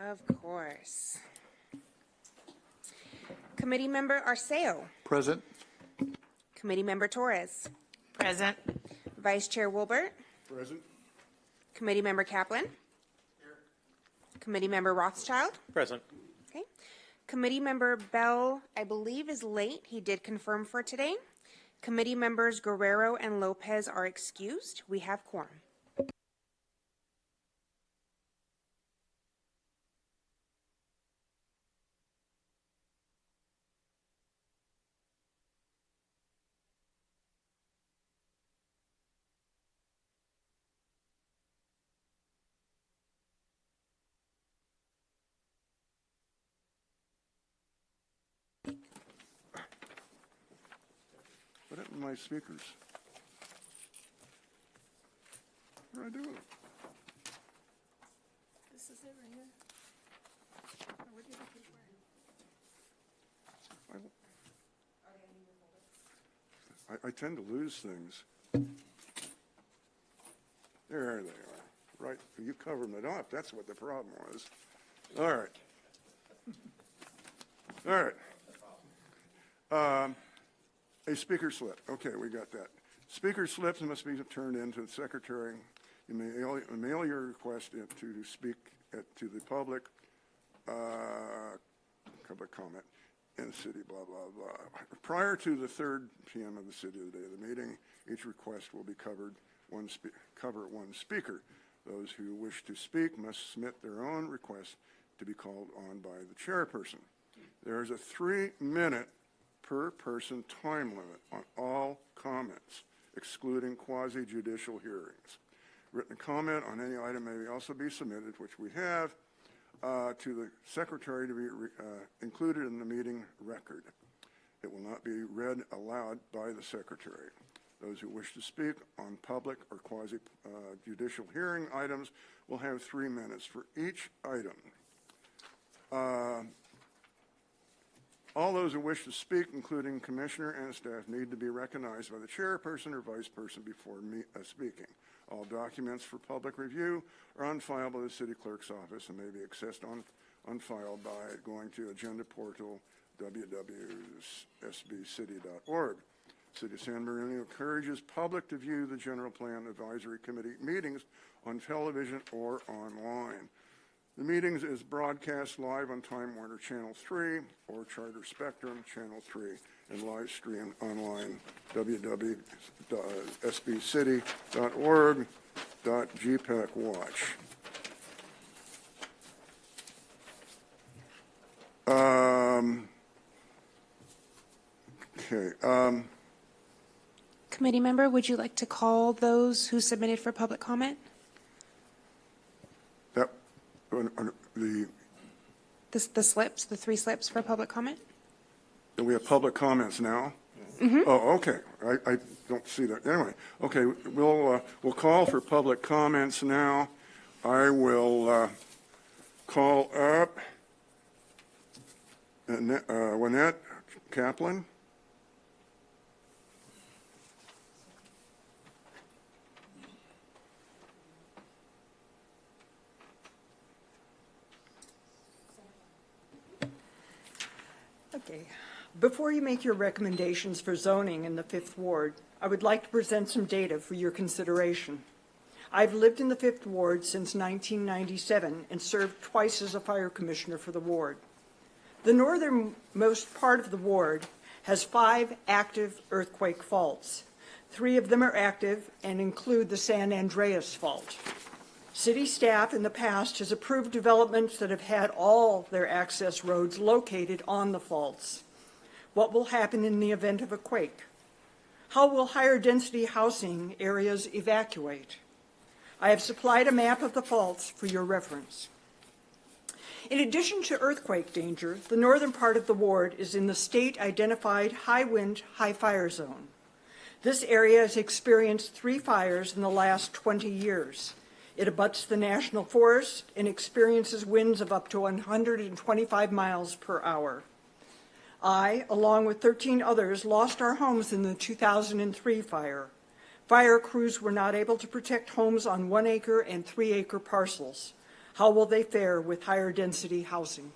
Of course. Committee Member Arceo. Present. Committee Member Torres. Present. Vice Chair Wilbert. Present. Committee Member Kaplan. Here. Committee Member Rothschild. Present. Okay. Committee Member Bell, I believe, is late. He did confirm for today. Committee Members Guerrero and Lopez are excused. We have quorum. What happened to my speakers? What did I do with them? This is it right here. Where did it I tend to lose things. There they are. Right. You covered them up. That's what the problem was. All right. All right. A speaker slip. Okay, we got that. Speaker slips must be turned in to the secretary. You may mail your request to speak to the public comment in the city, blah, blah, blah. Prior to the 3rd p.m. of the city of the day of the meeting, each request will be cover one speaker. Those who wish to speak must submit their own request to be called on by the chairperson. There is a 3-minute per person time limit on all comments, excluding quasi-judicial hearings. Written comment on any item may also be submitted, which we have, to the secretary to be included in the meeting record. It will not be read aloud by the secretary. Those who wish to speak on public or quasi-judicial hearing items will have 3 minutes for each item. All those who wish to speak, including commissioner and staff, need to be recognized by the chairperson or vice person before speaking. All documents for public review are on file by the city clerk's office and may be accessed on file by going to agenda portal www.sbcity.org. City of San Bernardino encourages public to view the general plan advisory committee meetings on television or online. The meetings is broadcast live on Time Warner Channel 3 or Charter Spectrum Channel 3 and live streamed online www.sbcity.org.gpacwatch. Committee Member, would you like to call those who submitted for public comment? The slips, the 3 slips for public comment? Do we have public comments now? Mm-hmm. Oh, okay. I don't see that. Anyway, okay, we'll call for public comments now. I will call up Lynette Kaplan. Okay. Before you make your recommendations for zoning in the 5th Ward, I would like to present some data for your consideration. I've lived in the 5th Ward since 1997 and served twice as a fire commissioner for the ward. The northernmost part of the ward has 5 active earthquake faults. 3 of them are active and include the San Andreas Fault. City staff in the past has approved developments that have had all their access roads located on the faults. What will happen in the event of a quake? How will higher density housing areas evacuate? I have supplied a map of the faults for your reference. In addition to earthquake danger, the northern part of the ward is in the state-identified high wind, high fire zone. This area has experienced 3 fires in the last 20 years. It abuts the national forest and experiences winds of up to 125 miles per hour. I, along with 13 others, lost our homes in the 2003 fire. Fire crews were not able to protect homes on 1-acre and 3-acre parcels. How will they fare with higher density housing?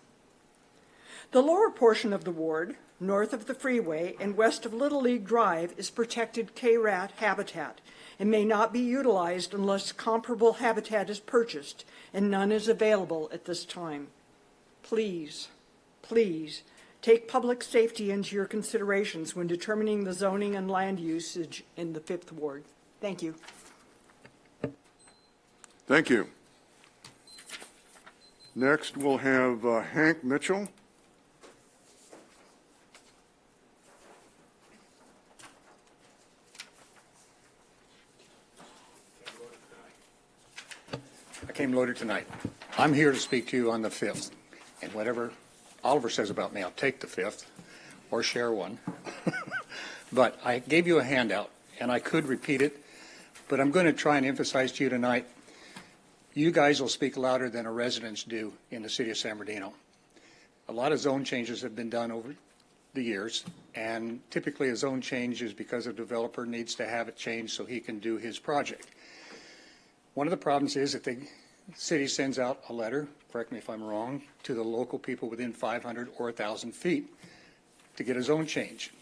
The lower portion of the ward, north of the freeway and west of Little League Drive, is protected K-rat habitat and may not be utilized unless comparable habitat is purchased, and none is available at this time. Please, please, take public safety into your considerations when determining the zoning and land usage in the 5th Ward. Thank you. Thank you. Next, we'll have Hank Mitchell. I came loaded tonight. I'm here to speak to you on the 5th. And whatever Oliver says about me, I'll take the 5th or share one. But I gave you a handout, and I could repeat it, but I'm going to try and emphasize to you tonight, you guys will speak louder than our residents do in the city of San Bernardino. A lot of zone changes have been done over the years, and typically a zone change is because a developer needs to have it changed so he can do his project. One of the problems is that the city sends out a letter, correct me if I'm wrong, to the local people within 500 or 1,000 feet to get a zone change.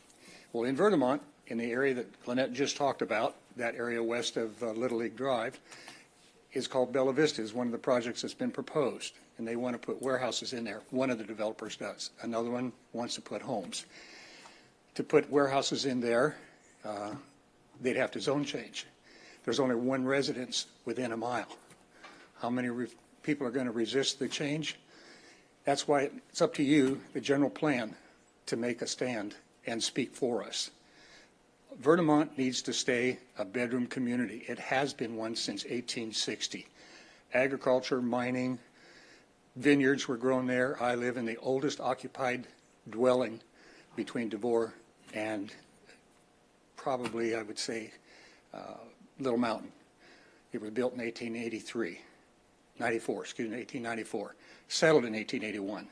Well, in Vermont, in the area that Lynette just talked about, that area west of Little League Drive, is called Bella Vista, is one of the projects that's been proposed, and they want to put warehouses in there. One of the developers does. Another one wants to put homes. To put warehouses in there, they'd have to zone change. There's only one residence within a mile. How many people are going to resist the change? That's why it's up to you, the general plan, to make a stand and speak for us. Vermont needs to stay a bedroom community. It has been one since 1860. Agriculture, mining, vineyards were grown there. I live in the oldest occupied dwelling between Devore and probably, I would say, Little Mountain. It was built in 1894. Settled in 1881.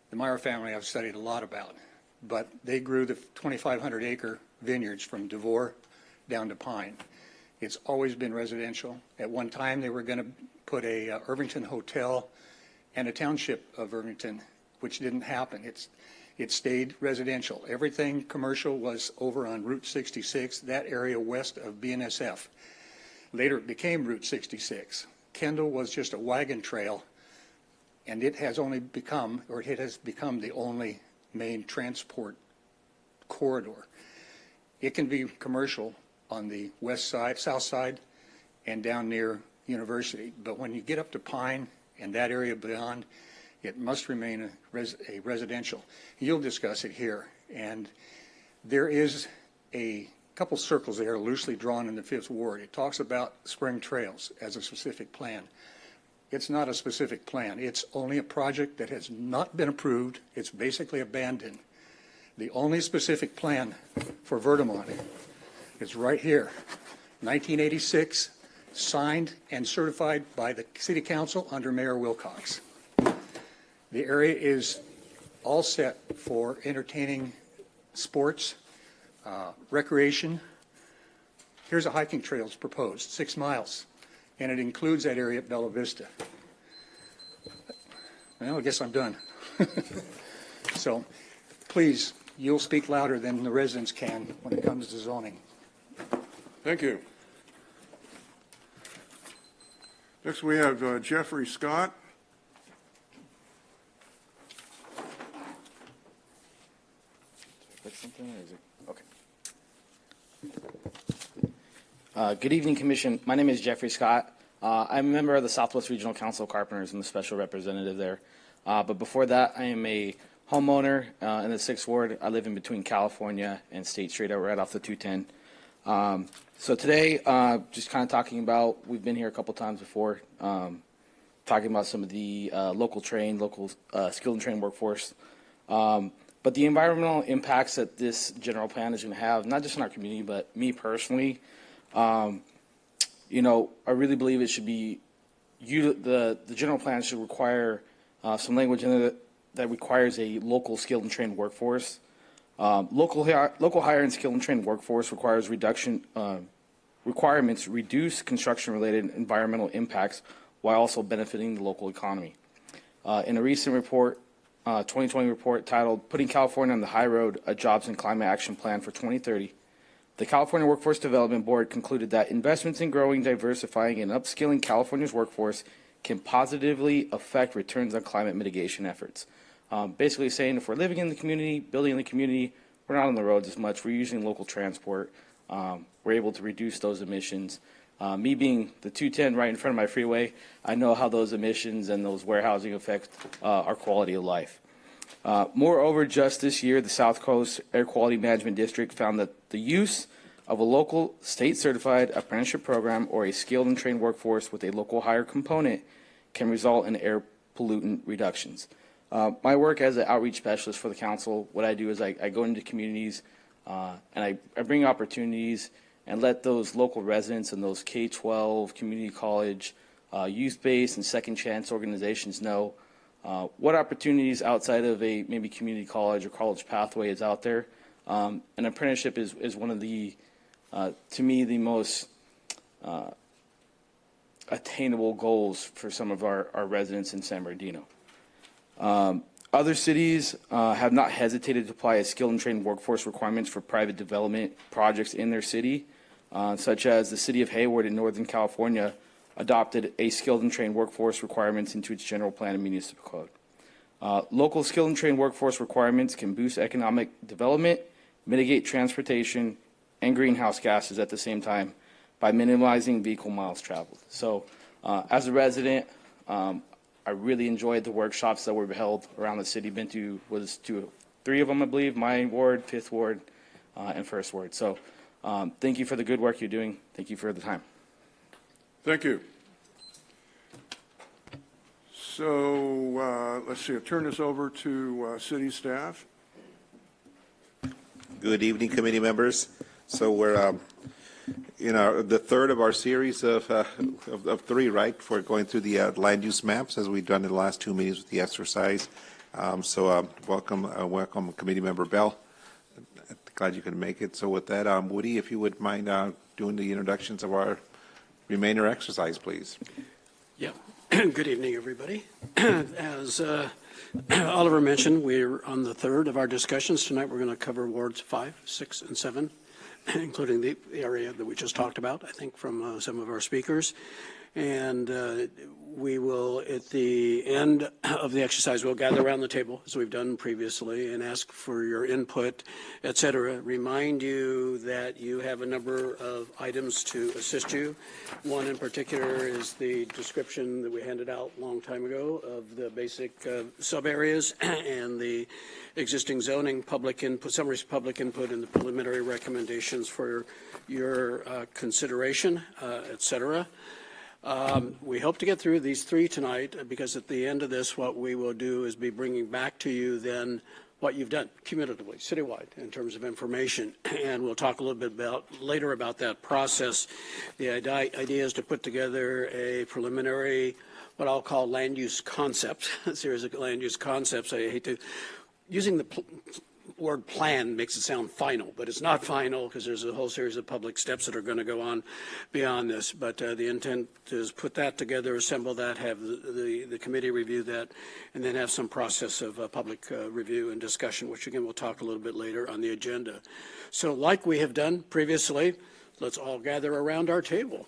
The Meyer family I've studied a lot about, but they grew the 2,500 acre vineyards from Devore down to Pine. It's always been residential. At one time, they were going to put a Irvington Hotel and a township of Irvington, which didn't happen. It stayed residential. Everything commercial was over on Route 66, that area west of BNSF. Later, it became Route 66. Kendall was just a wagon trail, and it has become the only main transport corridor. It can be commercial on the west side, south side, and down near University. But when you get up to Pine and that area beyond, it must remain a residential. You'll discuss it here. And there is a couple circles there loosely drawn in the 5th Ward. It talks about spring trails as a specific plan. It's not a specific plan. It's only a project that has not been approved. It's basically abandoned. The only specific plan for Vermont is right here, 1986, signed and certified by the City Council under Mayor Wilcox. The area is all set for entertaining, sports, recreation. Here's a hiking trails proposed, 6 miles, and it includes that area at Bella Vista. Well, I guess I'm done. So please, you'll speak louder than the residents can when it comes to zoning. Thank you. Next, we have Jeffrey Scott. Good evening, Commission. My name is Jeffrey Scott. I'm a member of the Southwest Regional Council of Carpenters and the special representative there. But before that, I am a homeowner in the 6th Ward. I live in between California and State Street, right off the 210. So today, just kind of talking about, we've been here a couple times before, talking about some of the local skilled and trained workforce. But the environmental impacts that this general plan is going to have, not just in our community, but me personally, you know, I really believe it should be, the general plan should require some language in it that requires a local skilled and trained workforce. Local hire and skilled and trained workforce requires reducements reduce construction-related environmental impacts while also benefiting the local economy. In a recent report, 2020 report titled Putting California on the High Road, a Jobs and Climate Action Plan for 2030, the California Workforce Development Board concluded that investments in growing, diversifying, and upskilling California's workforce can positively affect returns on climate mitigation efforts. Basically saying if we're living in the community, building in the community, we're not on the roads as much, we're using local transport, we're able to reduce those emissions. Me being the 210 right in front of my freeway, I know how those emissions and those warehousing affect our quality of life. Moreover, just this year, the South Coast Air Quality Management District found that the use of a local state-certified apprenticeship program or a skilled and trained workforce with a local hire component can result in air pollutant reductions. My work as an outreach specialist for the council, what I do is I go into communities and I bring opportunities and let those local residents and those K-12, community college, youth-based and second chance organizations know what opportunities outside of a maybe community college or college pathway is out there. An apprenticeship is one of the, to me, the most attainable goals for some of our residents in San Bernardino. Other cities have not hesitated to apply a skilled and trained workforce requirements for private development projects in their city, such as the city of Hayward in Northern California adopted a skilled and trained workforce requirements into its general plan and municipal code. Local skilled and trained workforce requirements can boost economic development, mitigate transportation, and greenhouse gases at the same time by minimizing vehicle miles traveled. So as a resident, I really enjoyed the workshops that were held around the city. Been to three of them, I believe, my ward, 5th Ward, and 1st Ward. So thank you for the good work you're doing. Thank you for the time. Thank you. So let's see, I'll turn this over to city staff. Good evening, committee members. So we're, the third of our series of three, right, for going through the land use maps as we've done in the last 2 meetings with the exercise. Welcome, Committee Member Bell. Glad you could make it. So with that, Woody, if you would mind doing the introductions of our remainder exercise, please. Yeah. Good evening, everybody. As Oliver mentioned, we're on the third of our discussions tonight. We're going to cover wards 5, 6, and 7, including the area that we just talked about, I think, from some of our speakers. And we will, at the end of the exercise, we'll gather around the table, as we've done previously, and ask for your input, et cetera. Remind you that you have a number of items to assist you. One in particular is the description that we handed out a long time ago of the basic sub-areas and the existing zoning public input, summaries of public input, and the preliminary recommendations for your consideration, et cetera. We hope to get through these three tonight because at the end of this, what we will do is be bringing back to you then what you've done cumulatively, citywide, in terms of information. And we'll talk a little bit later about that process. The idea is to put together a preliminary, what I'll call land use concept, a series of land use concepts. I hate to, using the word plan makes it sound final, but it's not final because there's a whole series of public steps that are going to go on beyond this. But the intent is put that together, assemble that, have the committee review that, and then have some process of public review and discussion, which again we'll talk a little bit later on the agenda. So like we have done previously, let's all gather around our table.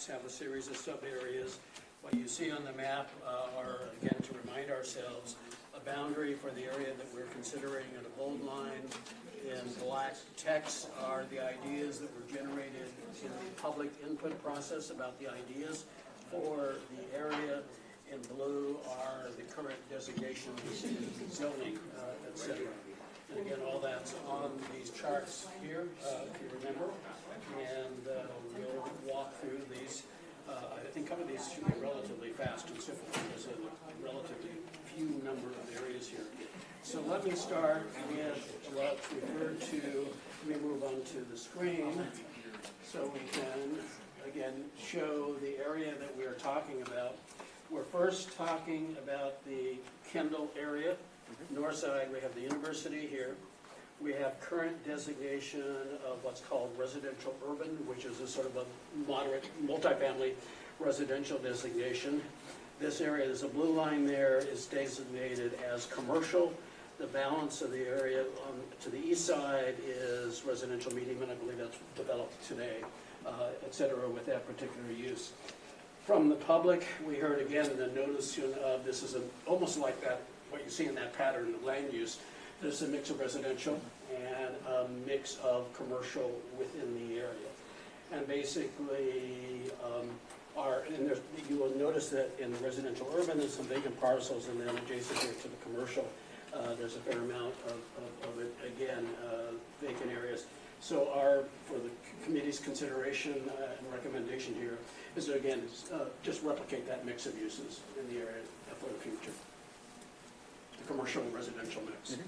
Have a series of sub-areas. What you see on the map are, again, to remind ourselves, a boundary for the area that we're considering, and a bold line in black text are the ideas that were generated in the public input process about the ideas for the area. In blue are the current designations in zoning, et cetera. And again, all that's on these charts here, if you remember. And we'll walk through these. I think some of these should be relatively fast and simple. So let me start with what's referred to, let me move on to the screen, so we can, again, show the area that we are talking about. We're first talking about the Kendall area. North side, we have the university here. We have current designation of what's called residential urban, which is a sort of a moderate multifamily residential designation. This area, there's a blue line there, is designated as commercial. The balance of the area to the east side is residential medium, and I believe that's developed today, et cetera, with that particular use. From the public, we heard again in the notice of this is almost like that, what you see in that pattern of land use. There's a mix of residential and a mix of commercial within the area. And basically, you will notice that in the residential urban, there's some vacant parcels, and then adjacent here to the commercial, there's a fair amount of it, again, vacant areas. So for the committee's consideration and recommendation here is to, again, just replicate that mix of uses in the area for the future. The commercial and residential mix. Does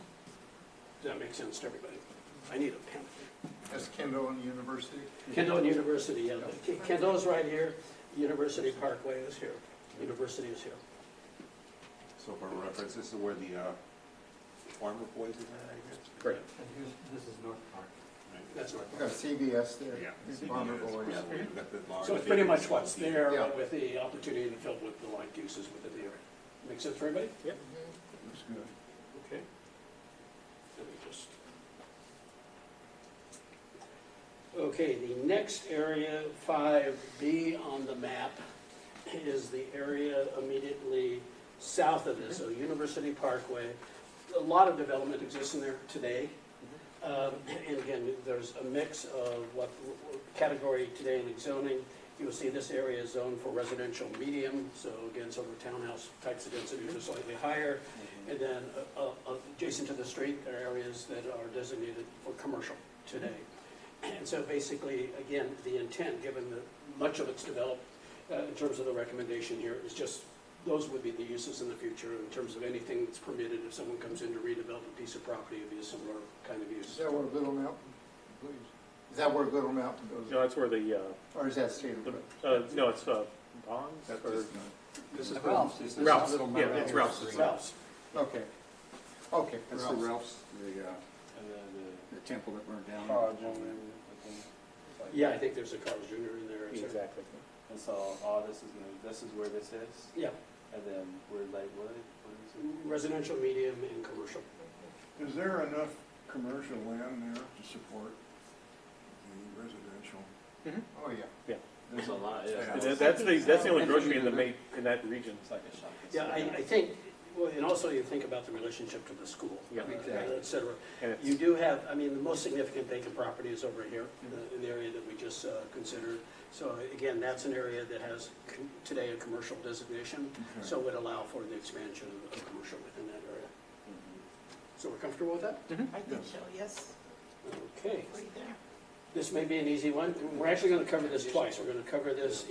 that make sense to everybody? I need a pen. That's Kendall and University? Kendall and University, yeah. Kendall is right here. University Parkway is here. University is here. So for reference, this is where the Farmer Boys is at, I guess? Correct. This is North Park. That's right. We got CVS there. Yeah. Farmer Boys. Yeah, we've got the large- So it's pretty much what's there Yeah. with the opportunity to fill with the like uses within the area. Make sense for everybody? Yep. Looks good. Okay. Let me just. Okay, the next area, 5B on the map, is the area immediately south of this, so University Parkway. A lot of development exists in there today. And again, there's a mix of what category today in the zoning. You'll see this area is zoned for residential medium, so again, sort of townhouse types of densities are slightly higher. And then adjacent to the street are areas that are designated for commercial today. And so basically, again, the intent, given that much of it's developed in terms of the recommendation here, is just those would be the uses in the future in terms of anything that's permitted. If someone comes in to redevelop a piece of property, it'd be a similar kind of use. Is that where Little Mountain, please? Is that where Little Mountain goes? No, that's where the, Or is that State the Road? no, it's Bonds That's or just This is Ralph's. This is Ralph's. Little Yeah, Mountain. it's Ralph's. Ralph's. Okay. Okay. That's the Ralph's, The temple that burned down. Yeah, I think there's a Carl's Jr. in there. et cetera. Exactly. And so all this is where this is, Yeah, and then we're like, what is it? residential, medium, and commercial. Is there enough commercial land there to support the residential? Oh, yeah. There's a lot, Yeah. That's the only grocery in that region. It's like a shopping Yeah, center. I think, well, and also you think about the relationship to the school, Yeah. et cetera. And it's- You do have, I mean, the most significant vacant property is over here, in the area that we just considered. So again, that's an area that has today a commercial designation, so would allow for the expansion of commercial within that area. So we're comfortable with that? I think so, yes. Okay. Right there. This may be an easy one. We're actually going to cover this twice. We're going to cover this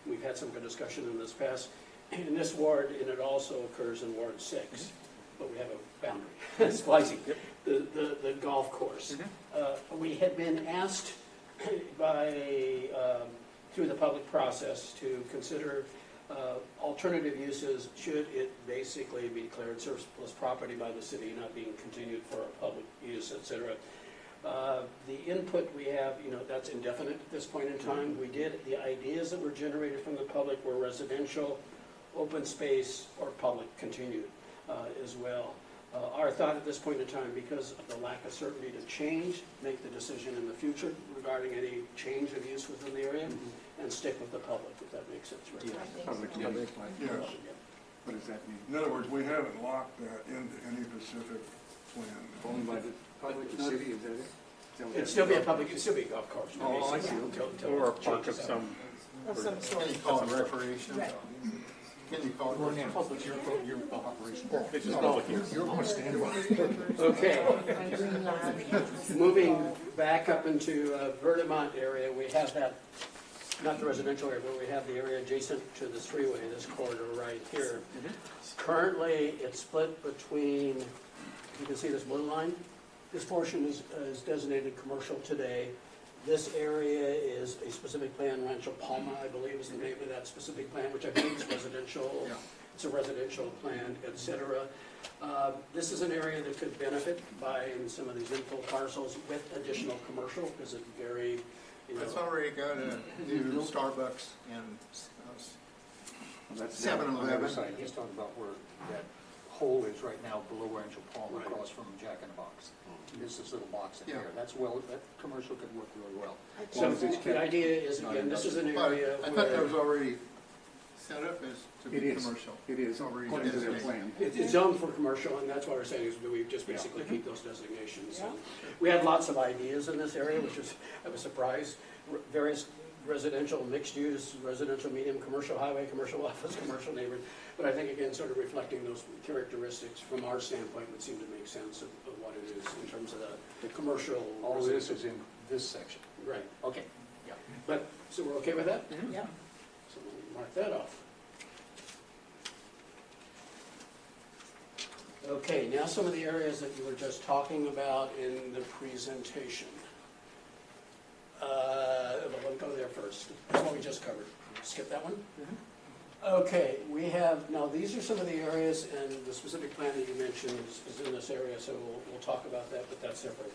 we've had some good discussion in this past, in this ward, and it also occurs in Ward 6, but we have a boundary, splicing, the golf course. We had been asked through the public process to consider alternative uses should it basically be declared surplus property by the city, not being continued for public use, et cetera. The input we have, that's indefinite at this point in time. The ideas that were generated from the public were residential, open space, or public continued as well. Our thought at this point in time, because of the lack of certainty to change, make the decision in the future regarding any change of use within the area, and stick with the public, if that makes sense, right? I think Public so. use. Yes. What does that mean? In other words, we haven't locked that into any specific plan. Only by the city, is that it? It'd still be a public, it'd still be a golf course. Oh, I see. Until Or a it park of changes out. some, Of some sort. Can you call it recreation? Right. Can you call it recreation? Your operation. it's just public use. Okay, And Green Line. moving back up into Verdamont area, we have that not the residential area, but we have the area adjacent to this freeway, this corridor right here. Currently, it's split between, you can see this blue line. This portion is designated commercial today. This area is a specific plan, Rancho Palma, I believe is the name of that specific plan, which I believe is residential. It's a residential plan, et cetera. This is an area that could benefit by some of these infill parcels with additional commercial, because it's very, you know. That's already got a new Starbucks and That's 7-Eleven. on the other side. He's talking about where that hole is right now below Rancho Palma, Right. across from Jack in the Box. There's this little box in Yeah. there. That's well, that commercial could work really well. As So long as it's the kept- idea is, not again, this is an But area I thought that was where already set up as to It be is. commercial. It is, already according to their designated. plan. it's zoned for commercial, and that's why we're saying is do we just basically keep those designations. And we had lots of ideas in this area, which was, I was surprised. Various residential, mixed use, residential, medium, commercial highway, commercial office, commercial neighborhood. But I think, again, sort of reflecting those characteristics from our standpoint would seem to make sense of what it is in terms of the commercial. All of this is in this section. Right, okay, yeah. But, so we're okay with that? Yeah. So we'll mark that off. Okay, now some of the areas that you were just talking about in the presentation. We'll go there first. That's what we just covered. Skip that one? Okay, we have, now these are some of the areas, and the specific plan that you mentioned is in this area, so we'll talk about that, but that's separate.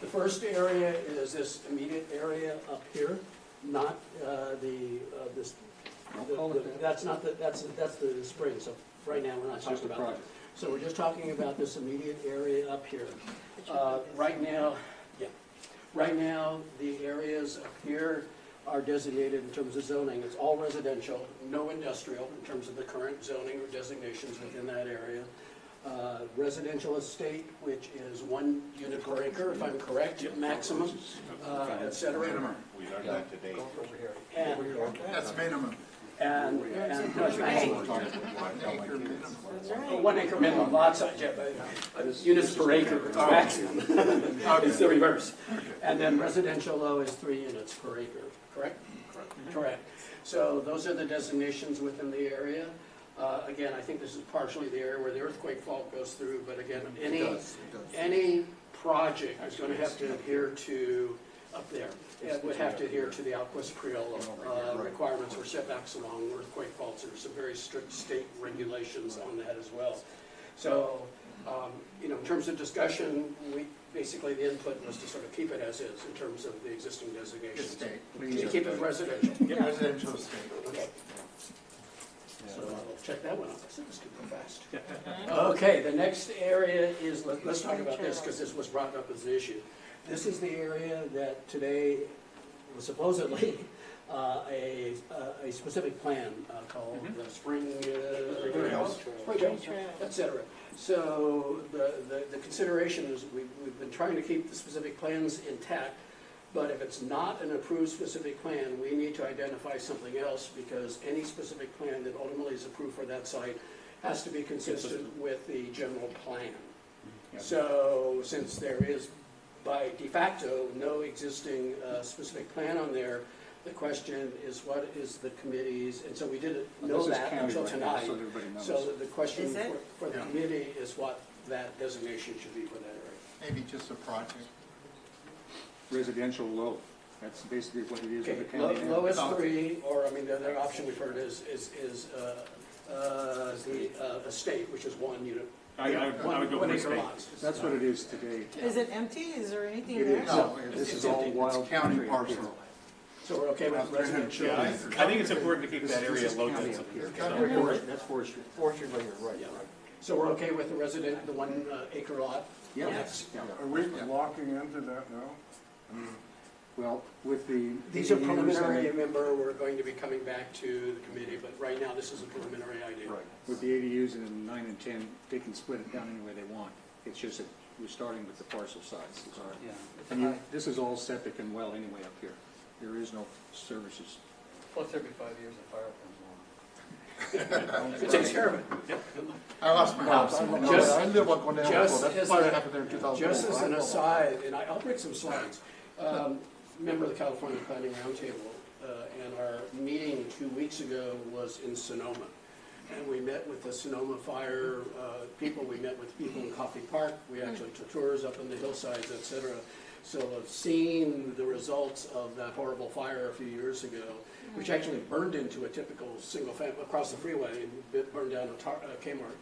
The first area is this immediate area up here, not this, that's not the, that's the spring, so right now we're not It's just talking a about that. project. So we're just talking about this immediate area up here. Right now, yeah, right now, the areas up here are designated in terms of zoning. It's all residential, no industrial in terms of the current zoning or designations within that area. Residential estate, which is 1 unit per acre, if I'm correct, maximum, et cetera. Minimum. We learned that today. And, That's minimum. and, no, it's maximum. 1 acre minimum. That's right. 1 acre minimum lot size, yeah, but units per acre is maximum. It's the reverse. And then residential low is 3 units per acre, correct? Correct. So those are the designations within the area. Again, I think this is partially the area where the earthquake fault goes through, but again, any project is going to have to adhere to, up there, it would have to adhere to the Alquist Criollo requirements for setbacks along earthquake faults. There's some very strict state regulations on that as well. So, you know, in terms of discussion, basically the input was to sort of keep it as is in terms of the existing designations. Estate. To keep it residential. Residential estate. Okay. So I'll check that one off. I said this could go fast. Okay, the next area is, let's talk about this because this was brought up as an issue. This is the area that today was supposedly a specific plan called the Spring Trails, et cetera. So the consideration is we've been trying to keep the specific plans intact, but if it's not an approved specific plan, we need to identify something else because any specific plan that ultimately is approved for that site has to be consistent with the general plan. So since there is by de facto no existing specific plan on there, the question is what is the committee's, and so we didn't know This is that county until right now, tonight. so everybody knows. So the question Is it? for the committee is what that designation should be for that area. Maybe just a project. Residential low. That's basically what it is with Okay, the county. now. lowest 3, or I mean, the other option we've heard is the estate, which is 1 unit. I would go 1 with acre estate. lots. That's what it is today. Is it empty? Is there anything It there? is. No, This it's is all empty. wild. County country up here. parcel. So we're okay with residential? Yeah, I think it's important to keep that area low County density. up here. County That's forestry. Forestry layer, right, Yeah. So we're okay with the resident, the 1 acre lot? Yeah. Yes. Yeah. Are we walking into that now? Well, with the. These are ADUs preliminary, and- remember, we're going to be coming back to the committee, but right now this is a preliminary idea. Right. With the ADUs and 9 and 10, they can split it down any way they want. It's just that we're starting with the parcel size. Yeah. And this is all septic and well anyway up here. There is no services. Plus every 5 years a fire comes It takes care of it. I lost my house. Just- I live on Cornell, just that's as fire a- happened there in 2004. Just as an aside, and I'll bring some slides, member of the California Planning Roundtable and our meeting 2 weeks ago was in Sonoma. And we met with the Sonoma Fire people, we met with people in Coffey Park, we actually took tours up in the hillsides, et cetera. So of seeing the results of that horrible fire a few years ago, which actually burned into a typical single family across the freeway, and burned down a Kmart,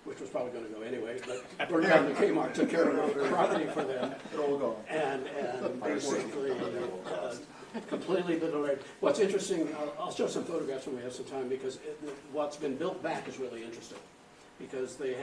which was probably going to go anyway, but burned down the Kmart, took care of the property for them. And basically completely obliterated. What's interesting, I'll show some photographs when we have some time, because what's been built back is really interesting. Because they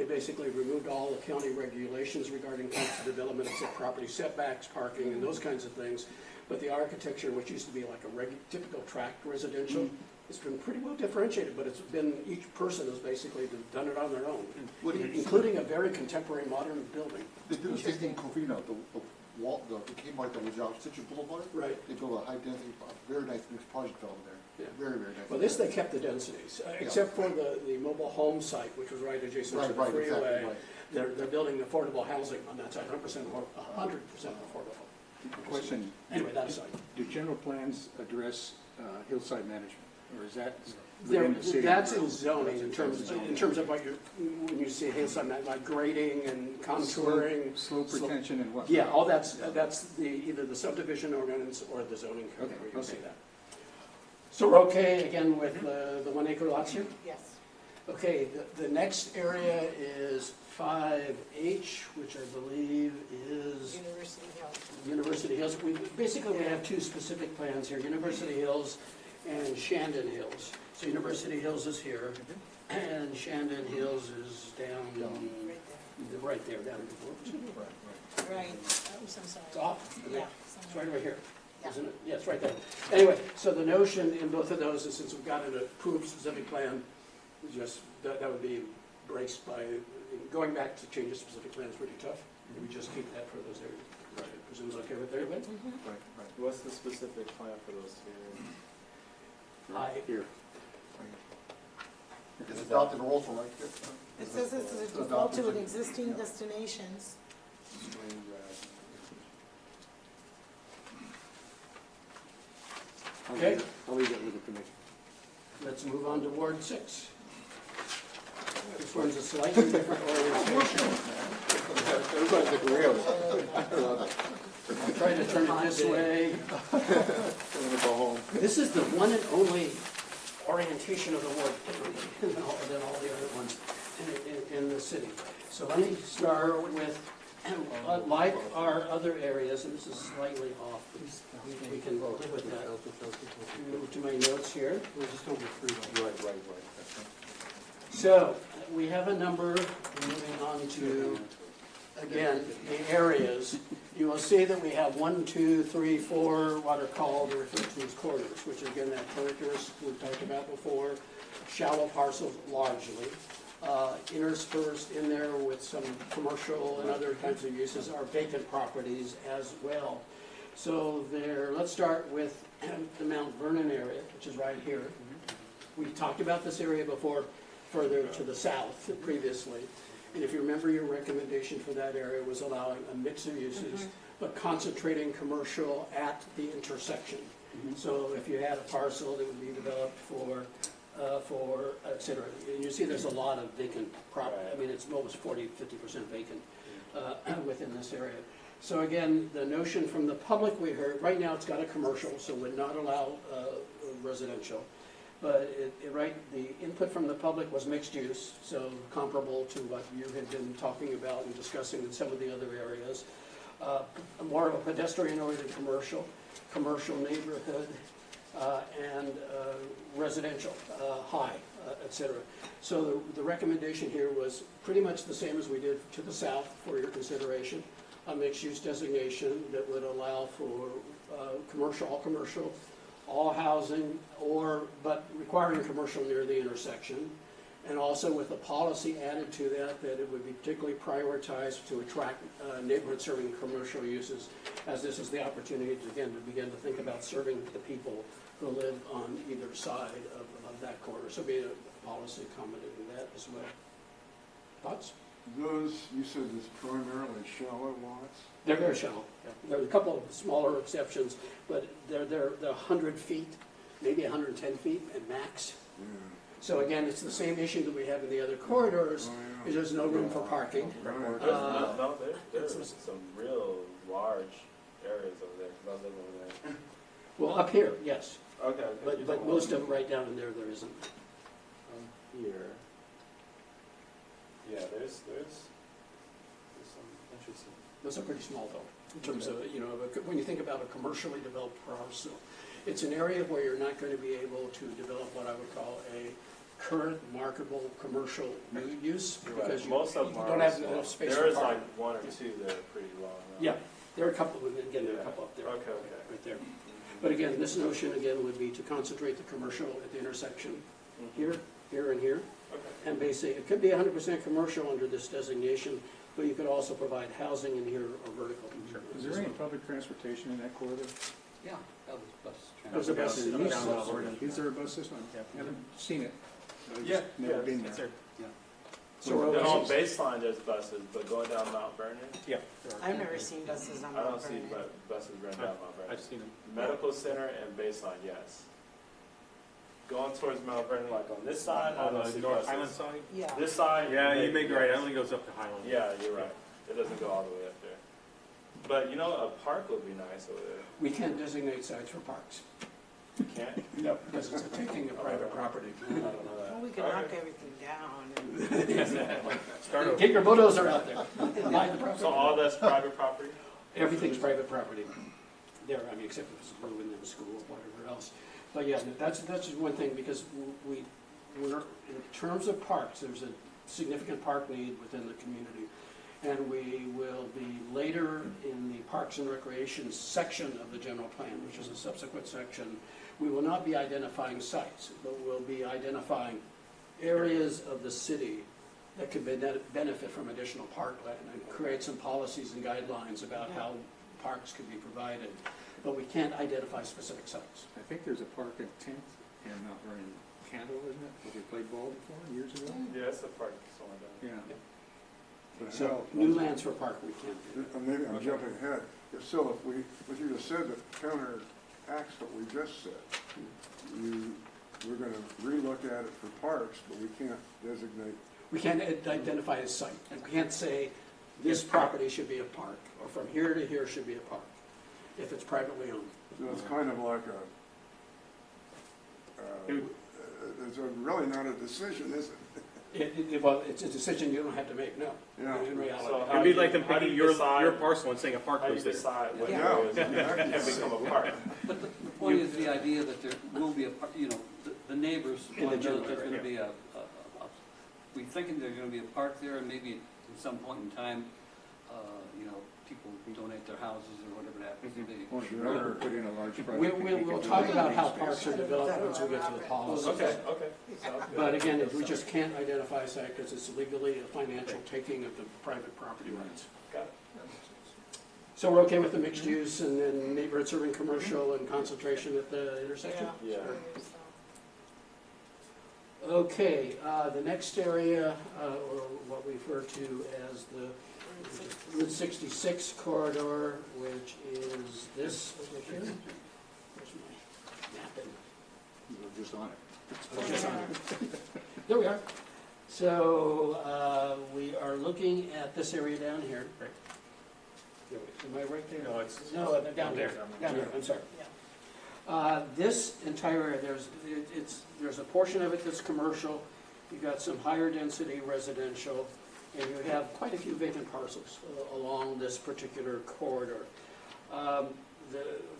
basically removed all the county regulations regarding types of development, except property setbacks, parking, and those kinds of things. But the architecture, which used to be like a typical tract residential, it's been pretty well differentiated, but it's been, each person has basically done it on their own, including a very contemporary modern building. They did the same thing in Covina, the Kmart that was out Citrus Boulevard. Right. They built a high density, very nice mixed project over there. Yeah. Very, very nice. Well, this, they kept the densities, except for the mobile home site, which was right adjacent to the Right, freeway. exactly, right. They're building affordable housing on that side, 100% affordable. Question, Anyway, that aside. do general plans address hillside management, or is that within the city? That's in zoning, in terms of what when you see hillside, like grading and contouring. Slope retention and what? Yeah, all that's either the subdivision ordinance or the zoning code, Okay, where you'll see okay. that. So we're okay again with the 1 acre lots here? Yes. Okay, the next area is 5H, which I believe is University Health. University Hills. We have two specific plans here, University Hills and Shandon Hills. So University Hills is here, and Shandon Hills is down, right there, down the Right. Oops, I'm sorry. It's off. Yeah. It's right over here, Yeah. isn't it? Yeah, it's right there. Anyway, so the notion in both of those is, since we've got an approved specific plan, just that would be braced by, going back to change a specific plan is pretty tough. We just keep that for those areas. I presume it's okay with everybody? What's the specific plan for those two? Here. It's adopted also, right? It says it's a default to an existing destinations. Okay, I'll leave that with the commission. let's move on to Ward 6. This one's a slightly different orientation. Everybody's agreeable. I'm trying to turn it this way. I'm gonna go home. This is the one and only orientation of the ward, different than all the other ones in the city. So let me start with, like our other areas, and this is slightly off, we can live with that. Move to my notes here. We're just over 3. Right. So we have a number, moving on to, again, the areas. You will see that we have 1, 2, 3, 4, what are called or referred to as corners, which are, again, that characters we talked about before, shallow parcels largely. Interspersed in there with some commercial and other kinds of uses are vacant properties as well. So there, let's start with the Mount Vernon area, which is right here. We talked about this area before, further to the south previously. And if you remember, your recommendation for that area was allowing a mix of uses, but concentrating commercial at the intersection. So if you had a parcel that would be developed for et cetera. And you see there's a lot of vacant property. I mean, it's almost 40, 50% vacant within this area. So again, the notion from the public we heard, right now it's got a commercial, so would not allow residential. But the input from the public was mixed use, so comparable to what you had been talking about and discussing in some of the other areas. More of a pedestrian-oriented commercial neighborhood, and residential, high, et cetera. So the recommendation here was pretty much the same as we did to the south for your consideration, a mixed-use designation that would allow for commercial, all housing, but requiring commercial near the intersection, and also with a policy added to that it would be particularly prioritized to attract neighborhood-serving commercial uses, as this is the opportunity to begin to think about serving the people who live on either side of that corner. So be a policy accommodating that as well. Thoughts? Those, you said is primarily shallow lots? They're very shallow. There are a couple of smaller exceptions, but they're 100 feet, maybe 110 feet at max. Yeah. So again, it's the same issue that we have in the other corridors, is there's no room for parking. Right. There's some real large areas over there, 'cause I was living over there. Well, up here, yes, Okay. but most of them right down in there isn't. Here. Yeah, there's some interesting. Those are pretty small though, in terms of, when you think about a commercially developed parcel. It's an area where you're not going to be able to develop what I would call a current marketable commercial use. You're Because right. you Most of them don't are have small. enough space There for is parking. like one or two that are pretty long. Yeah, there are a couple, again, there are a couple up there. Okay. Right there. But again, this notion again would be to concentrate the commercial at the intersection here, here, and here. Okay. And basically, it could be 100% commercial under this designation, but you could also provide housing in here or vertical. Is there any public transportation in that corridor? Yeah, that was bus. There's a bus. Is there a bus system? I haven't seen it. I've Yeah, just never been it's there. there. So we're Then on okay. Baseline, there's buses, but going down Mount Vernon, Yeah. I've never seen buses on I don't Mount see Vernon. buses running down Mount Vernon. I've seen them. Medical Center and Baseline, yes. Going towards Mount Vernon, like on this side, I On don't the see North buses. Highland side? Yeah. This side. Yeah, you maybe, may be right, it yes. only goes up to Highland. Yeah, you're right. It doesn't go all the way up there. But a park would be nice over there. We can't designate sites for parks, You can't? no, because it's a taking of private property. I don't know that. Well, we could Okay. knock everything down and. Start over. Get your bulldozer out there. Buy the property. So all that's private property? Everything's private property there, except if it's a room in the school or whatever else. But yeah, that's just one thing, because we're, in terms of parks, there's a significant park need within the community. And we will be later in the Parks and Recreation section of the general plan, which is a subsequent section. We will not be identifying sites, but we'll be identifying areas of the city that could benefit from additional parkland and create some policies and guidelines about how parks could be provided. But we can't identify specific sites. I think there's a park at 10th and Mount Vernon, Candle, isn't it? Where they played ball before, years ago? Yeah, it's a park somewhere down Yeah. So new lands for park we can't do. Maybe I'm jumping ahead. If so, if what you just said that counteracts what we just said, we're going to relook at it for parks, but we can't designate. We can't identify a site. And we can't say this property should be a park, or from here to here should be a park, if it's privately owned. So it's kind of like it's really not a decision, is it? Well, it's a decision you don't have to make, no, Yeah. in reality. So It'd be like them how do picking you your decide- parcel and saying a park How do you goes there. decide what Yeah. areas can become a park? But the point is the idea that there will be the neighbors In the want to know general that there's going to area. be we thinking there's going to be a park there, and maybe at some point in time, people donate their houses or whatever it happens to be. Or developer put in a large project. We'll talk about how parks are developed once we get to the policies. Okay. Sounds good. But again, we just can't identify a site because it's legally a financial taking of the private property rights. Got it. So we're okay with the mixed use and then neighborhood serving commercial and concentration at the intersection? Yeah. Okay, the next area, or what we refer to as the Route 66 corridor, which is this over here. Where's my map? We're just on it. Oh, just on it. There we are. So we are looking at this area down here. Am I right there? No, it's. No, down there. Down here, I'm sorry. This entire area, there's a portion of it that's commercial. You've got some higher density residential, and you have quite a few vacant parcels along this particular corridor.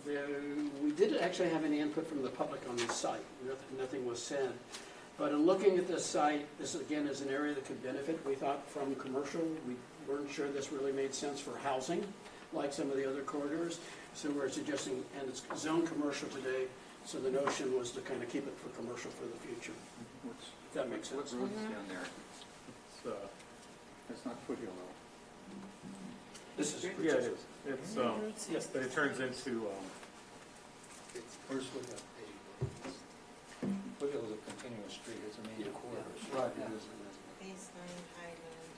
We didn't actually have any input from the public on this site. Nothing was said. But in looking at this site, this again is an area that could benefit, we thought, from commercial. We weren't sure this really made sense for housing, like some of the other corridors. So we're suggesting, and it's zone commercial today, so the notion was to kind of keep it for commercial for the future. If that makes sense. What road is down there? It's, That's not Foothill though. This is. yeah, it is. It's, yes, but it turns into, Where's Foothill? Foothill is a continuous street, it's a major corridor. Right, it is. Baseline, Highland.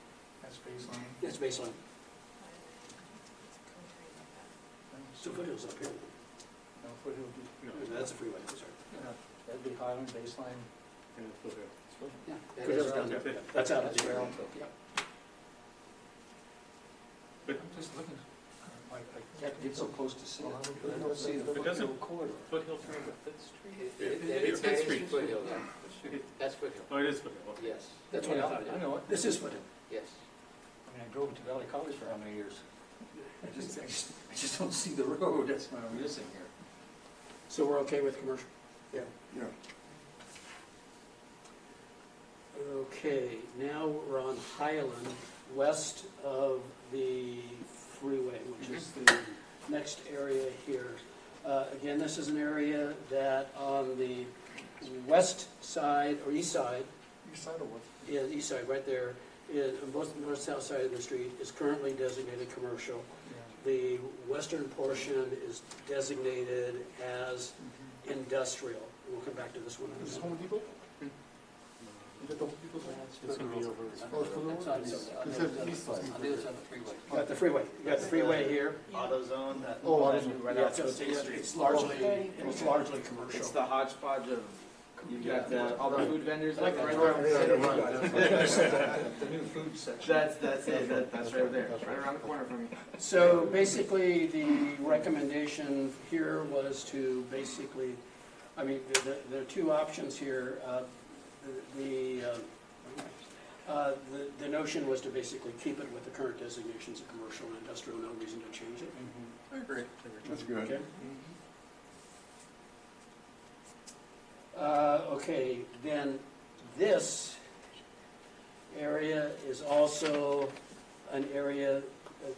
That's baseline? That's baseline. So Foothill's up here. No, Foothill, No, that's a freeway, I'm sorry. that'd be Highland, baseline. And it's Foothill. Yeah. Foothill's down there. That's out of the area. Yeah. I'm just looking, I can't get so close to see it. I don't see the But doesn't Foothill corridor. Foothill turn to Fifth Street? It's Fifth Street. Foothill. Yeah. That's Foothill. Oh, it is Foothill, okay. Yes, That's what I thought. I know it. This is Foothill. yes. I mean, I drove to Valley College for how many years? I just don't see the road, that's what I'm missing here. So we're okay with commercial? Yeah. Okay, now we're on Highland, west of the freeway, which is the next area here. Again, this is an area that on the west side, or east side, East side or what? yeah, east side, right there, is, on both the north-south side of the street, is currently designated commercial. The western portion is designated as industrial. And we'll come back to this one in a Is this minute. Home Depot? Is that the Home Depot? It's gonna be over. Oh, it's Foothill? It's on the It says east side. on the other side of the freeway. You got the freeway, you got the freeway here. AutoZone, that, Oh, that AutoZone. right Yeah, off so of it's, Sixth Street. it's largely commercial. It's the hodgepodge of, you've got all the food vendors. I like right that. there. The new food section. That's it, that's right there, right around the corner from you. So basically, the recommendation here was to basically, I mean, there are two options here. The notion was to basically keep it with the current designations of commercial and industrial, no reason to change it. I agree. That's good. Okay. Okay, then this area is also an area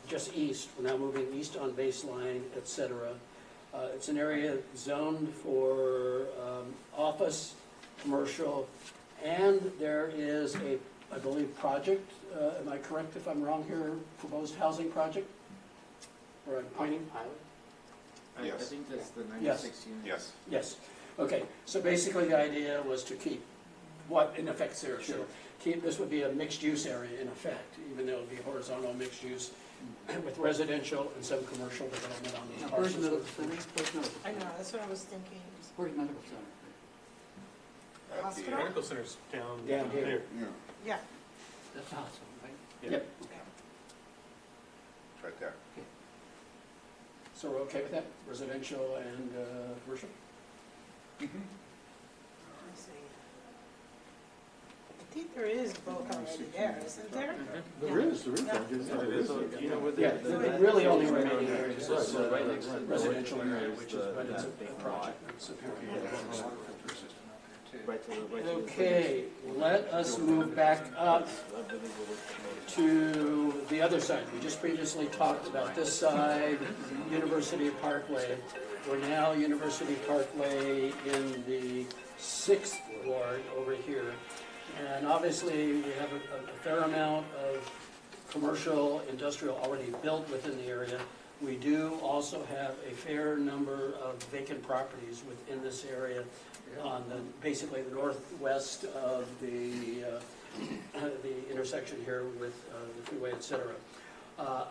just east, we're now moving east on Baseline, et cetera. It's an area zoned for office, commercial, and there is a, I believe, project, am I correct if I'm wrong here, proposed housing project? Or I'm pointing? I Yes. think that's the Yes. 96 units. Yes. Yes, okay, so basically the idea was to keep what in effect there, so keep, this would be a mixed-use area in effect, even though it would be horizontal mixed use with residential and some commercial development on these Now, where's parcels. medical center? Where's medical I center? know, that's what I was thinking. Where's medical center? Hospital? Medical center's down Down here. there. Yeah. Yeah. That's the hospital, right? Yep, It's right there. so we're okay with that, residential and commercial? Let me see. I think there is both already there, isn't there? There is. Yeah. It is, You know, with Yeah, the. the really only remaining areas is Right next to the residential poetry area, is which the- is, but it's a that big project, it's apparently. Right to the. Okay, let us move back up to the other side. We just previously talked about this side, University Parkway. We're now University Parkway in the 6th ward over here. And obviously, we have a fair amount of commercial, industrial already built within the area. We do also have a fair number of vacant properties within this area on the, basically the northwest of the intersection here with the freeway, et cetera.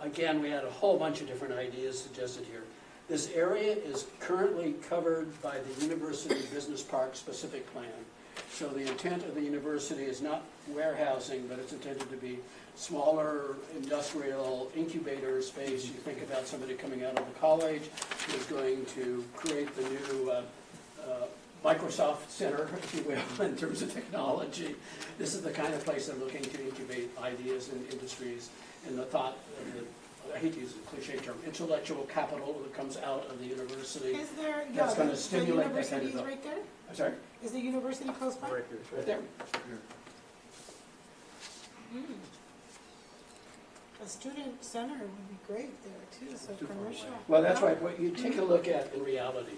Again, we had a whole bunch of different ideas suggested here. This area is currently covered by the University Business Park specific plan. So the intent of the university is not warehousing, but it's intended to be smaller industrial incubator space. You think about somebody coming out of the college who's going to create the new Microsoft Center, if you will, in terms of technology. This is the kind of place they're looking to incubate ideas and industries, and the thought of the, I hate to use a cliche term, intellectual capital that comes out of the university. Is there, yeah, That's gonna the stimulate that kind university of is thought. right there? I'm sorry? Is the university close by? Right here. Right there. A student center would be great there too, so commercial. Well, that's right. What you take a look at in reality,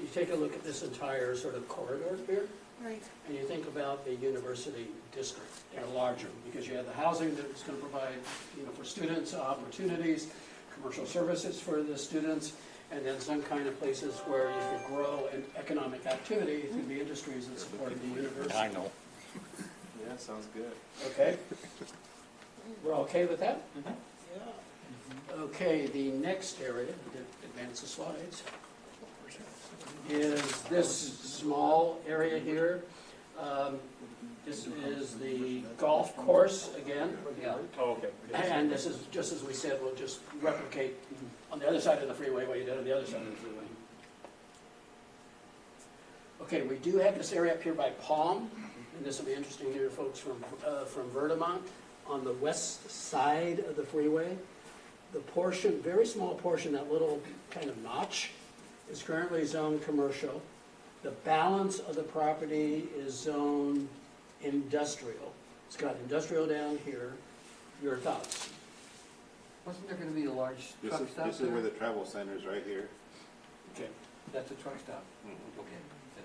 you take a look at this entire sort of corridor here, Right. and you think about the university district and larger, because you have the housing that's going to provide, you know, for students opportunities, commercial services for the students, and then some kind of places where you could grow an economic activity through the industries that support the university. I know. Yeah, sounds good. Okay? We're okay with that? Okay, the next area, advance the slides, is this small area here. This is the golf course again. Yeah. Oh, okay. And this is, just as we said, we'll just replicate on the other side of the freeway what you did on the other side of the freeway. Okay, we do have this area up here by Palm, and this will be interesting here, folks from Verdamont, on the west side of the freeway. The portion, very small portion, that little kind of notch, is currently zoned commercial. The balance of the property is zoned industrial. It's got industrial down here. Your thoughts? Wasn't there gonna be a large This truck is, stop this is where there? the travel center is, right here. Okay. That's a truck stop? Okay.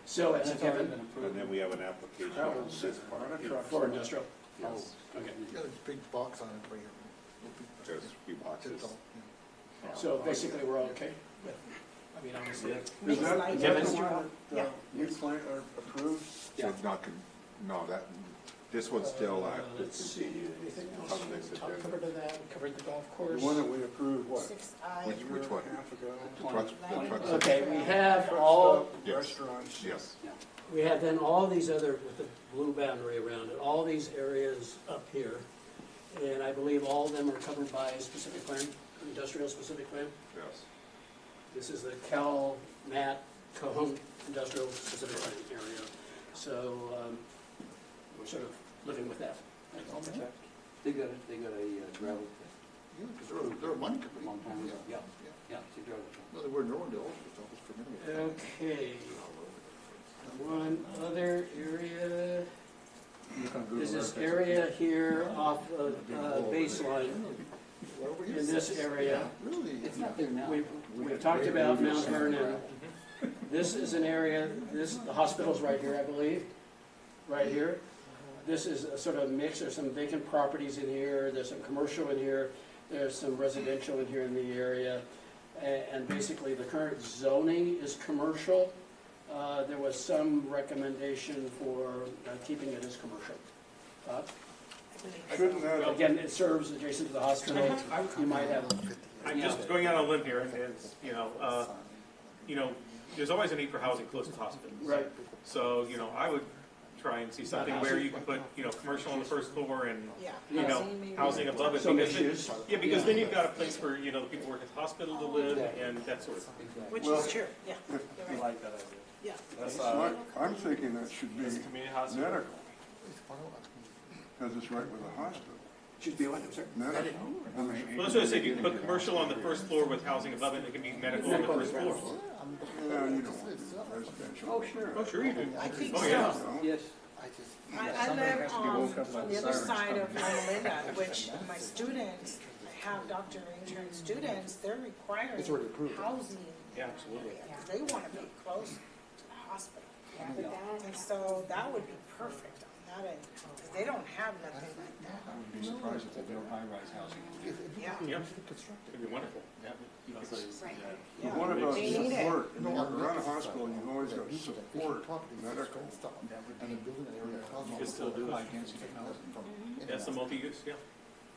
So as a That's already given, been approved. And then we have an application Travel on this center, part. not a truck for stop. industrial? Yes, Okay. Yeah, there's a big box on it for you. there's a few boxes. So basically, we're okay with, I mean, honestly. Is that the Given- one that, Yeah. you plan, approved? So not, no, that, this one's still, Let's see, anything else? On the next Top agenda. cover to that, we covered the golf The course. one that we approved, what? 6I. which one? Half ago. The trucks, the trucks. Okay, we have all, Yes. Restaurants. Yes. we have then all these other, with the blue boundary around it, all these areas up here. And I believe all of them are covered by a specific plan, industrial specific plan. Yes. This is the Cal Mat Cajon Industrial Specific Plan area. So we're sort of living with that. They got a gravel pit Yeah, because they're a mining a company. long time ago. Yeah, Yeah. yeah, it's a gravel pit. No, they were in Norwindale, so I was familiar with that. Okay. One other area is this area here off of Baseline. In this area, Really? It's not there now. we've talked about Mount Vernon. This is an area, the hospital's right here, I believe, right here. This is a sort of mix, there's some vacant properties in here, there's some commercial in here, there's some residential in here in the area. And basically, the current zoning is commercial. There was some recommendation for keeping it as commercial. Shouldn't that, Again, it serves adjacent to the hospital. You might have, I'm just going out on a limb here, and, there's always a need for housing close to hospitals. right, So, I would try and see something where you can put, commercial on the first floor and, Yeah. housing above it. So because mixed then- use. Yeah, because then you've got a place for, the people work at the hospital to live and that sort of thing. Which Well, is true, yeah. I You're right. like that idea. Yeah. That's, I'm thinking that should be that's a community hospital. medical, because it's right with the hospital. should be what, I'm sorry? Medical. I mean, Well, that's what I said, you can put commercial on the first floor with housing above it, and it can be medical on the first floor. yeah, you don't want to do residential. Oh, sure. Oh, sure you do. I think Oh, so. yeah. Yes. I live on the other side of Loma Linda, which my students, I have doctor intern students, they're requiring housing. Yeah, absolutely. areas. They want to be close to the hospital. And so that would be perfect on that end, because they don't have nothing like that. I'd be surprised if they built high-rise housing. Yeah. Yep. It'd be wonderful. But what about They need it. support? When you run a hospital, you've always got to support medical. And they're building an area of housing. You can still do it. High-density housing. That's the multi-use, yeah.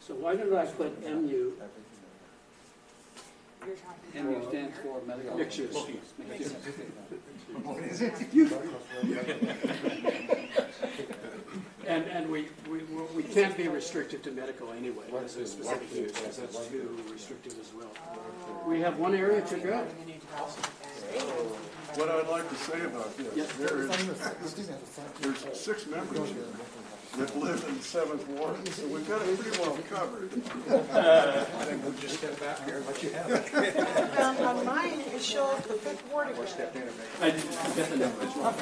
So why don't I put MU, MU stands for medical. mixed use? Multi-use. And we can't be restricted to medical anyway, as a specific use, because that's too restrictive as well. We have one area to go. What I'd like to say about this, there's 6 members here that live in the 7th Ward, so we've got it pretty well covered. I think we'll just get back here and let you have it. On mine, it shows the 5th ward again. I didn't get the number as well.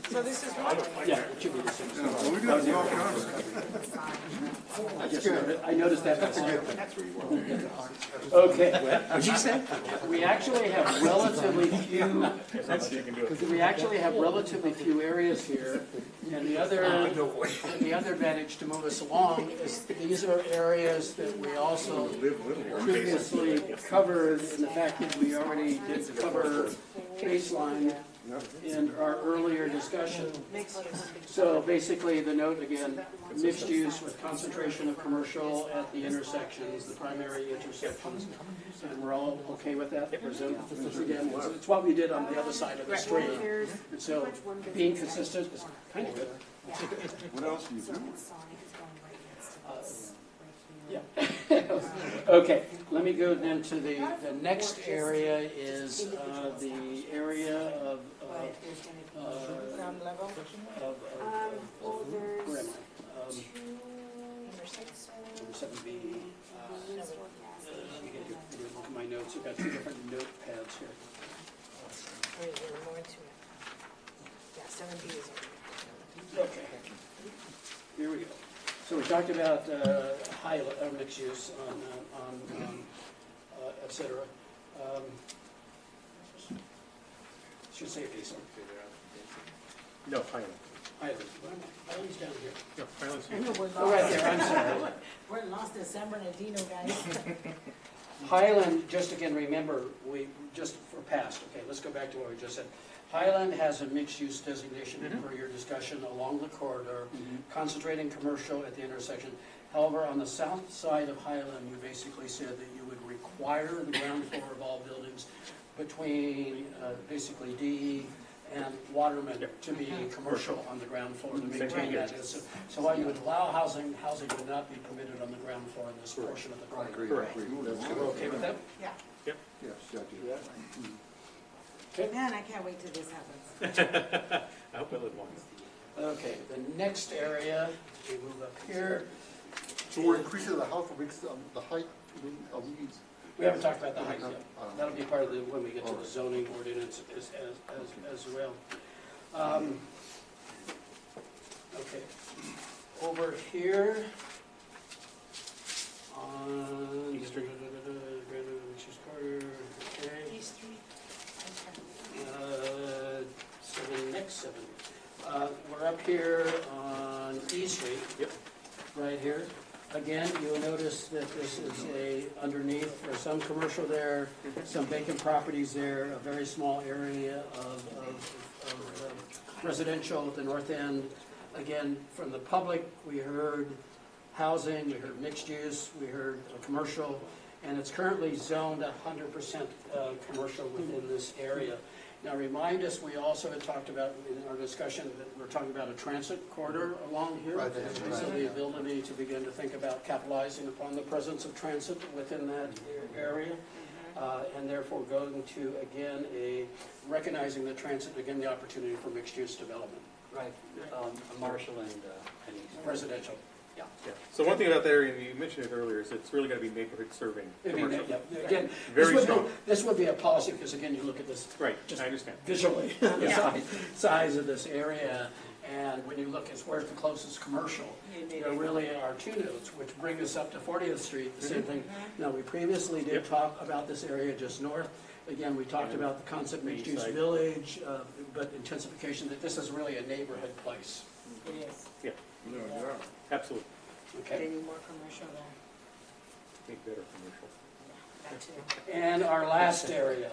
So this is wonderful. Yeah, it should be the same. Yeah, so we've got it well covered. I noticed that. That's okay. What'd you say? We actually have relatively few areas here, and the other advantage to move us along is these are areas that we also previously covered in the fact that we already did cover baseline in our earlier discussion. So basically, the note again, mixed use with concentration of commercial at the intersections, the primary intersections. And we're all okay with that? Again, it's what we did on the other side of the street. And so being consistent is kind of good. What else do you do? Yeah. Okay, let me go then to the next area is the area of Ground level? Well, there's where am I? two intersections. Number 7B. Let me get here. Look at my notes. I've got two different notepads here. There were more to it. Yeah, 7B is Okay. Here we go. So we talked about high mixed use on et cetera. Should say Basin. No, Highland. Highlands. Highlands down here. No, Highland's I know we're Oh, right there. I'm lost. sorry. We're lost in San Bernardino, guys. Highland, just again, remember, we, just for past, okay, let's go back to what we just said. Highland has a mixed-use designation per your discussion along the corridor, concentrating commercial at the intersection. However, on the south side of Highland, you basically said that you would require the ground floor of all buildings between basically DE and Waterman to be commercial on the ground floor to maintain that. So while you would allow housing, housing would not be permitted on the ground floor in this portion of the corridor. Correct. We're okay with that? Yeah. Yep. Yes, yeah, Okay. Man, I can't wait till this happens. I hope I live long. Okay, the next area, we move up here. So we're increasing the house, the height of these. We haven't talked about the height yet. That'll be part of the, when we get to the zoning ordinance as well. Okay, over here on okay. These three. Next 7. We're up here on E Street. Yep. Right here. Again, you'll notice that this is underneath, there's some commercial there, some vacant properties there, a very small area of residential at the north end. Again, from the public, we heard housing, we heard mixed use, we heard commercial, and it's currently zoned 100% commercial within this area. Now, remind us, we also had talked about in our discussion that we're talking about a transit corridor along here. Right. So the ability to begin to think about capitalizing upon the presence of transit within that area. And therefore going to, again, recognizing the transit, again, the opportunity for mixed-use development. Right, Marshall and Residential. Yeah. So one thing about that area, and you mentioned it earlier, is it's really going to be neighborhood serving commercial. Again, Very strong. this would be a policy, because again, you look at this. Right, just I understand. Visually, the size of this area, and when you look at where's the closest commercial, there really are two nodes, which bring us up to 40th Street, the same thing. Now, we previously did talk about this area just north. Again, we talked about the concept mixed-use village, but intensification, that this is really a neighborhood place. It is. Yeah, absolutely. Okay. They need more commercial there. Make better commercial. That too. And our last area.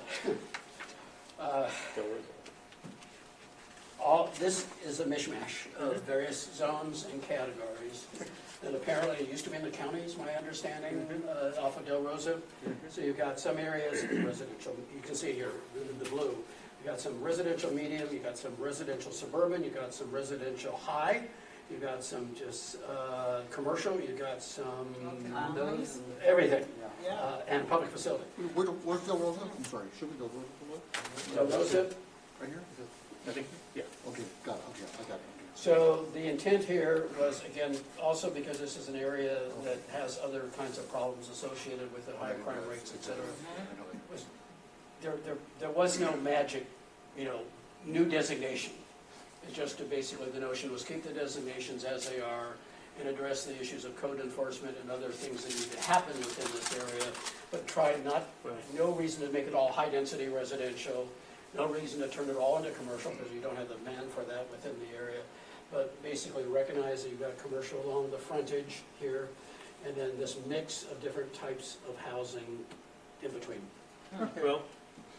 This is a mishmash of various zones and categories that apparently used to be in the counties, my understanding, off of Del Rosa. So you've got some areas residential, you can see here in the blue. You've got some residential medium, you've got some residential suburban, you've got some residential high, you've got some just commercial, you've got some everything, and public facility. Where's Del Rosa? I'm sorry, should we go Del Rosa. right here? I think, yeah. Okay, got it, okay, I got it. So the intent here was, again, also because this is an area that has other kinds of problems associated with the high crime rates, et cetera, was there was no magic, new designation. It's just basically the notion was keep the designations as they are and address the issues of code enforcement and other things that need to happen within this area, but try no reason to make it all high-density residential, no reason to turn it all into commercial because you don't have the demand for that within the area. But basically recognize that you've got commercial along the frontage here, and then this mix of different types of housing in between. Well,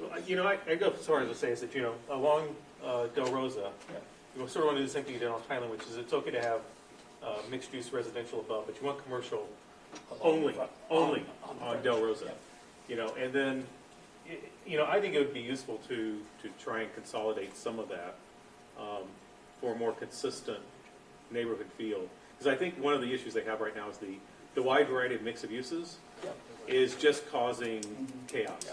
I go as far as to say is that, along Del Rosa, you sort of want to do the same thing you did on Highland, which is it's okay to have mixed-use residential above, but you want commercial only on Del Rosa. And then, I think it would be useful to try and consolidate some of that for a more consistent neighborhood feel. Because I think one of the issues they have right now is the wide variety of mix of uses is just causing chaos.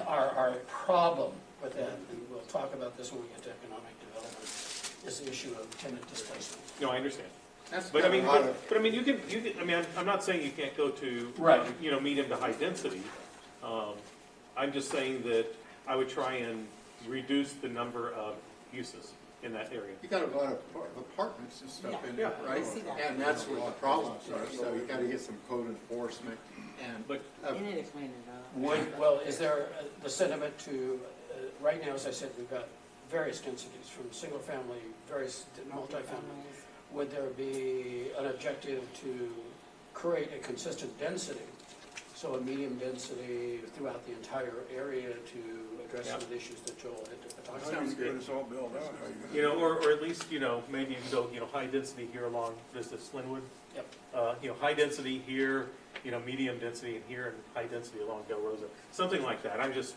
Our problem with that, and we'll talk about this when we get to economic development, is the issue of tenant displacement. No, I understand. That's But I mean, got a lot of- but I mean, you can, I mean, I'm not saying you can't go to, Right. medium to high density. I'm just saying that I would try and reduce the number of uses in that area. You got a lot of apartments and stuff in there, Yeah. right? I see that. And that's where the problems are, so you gotta get some code enforcement and. But You need to clean it up. Well, is there the sentiment to, right now, as I said, we've got various densities, from single-family, various multifamily. Would there be an objective to create a consistent density? So a medium density throughout the entire area to address some of the issues that Joel had talked about? Sounds good. It's all built out. How you gonna do it? or at least, maybe you can go, high density here along this Linwood. Yep. High density here, medium density in here, and high density along Del Rosa. Something like that. I'm just,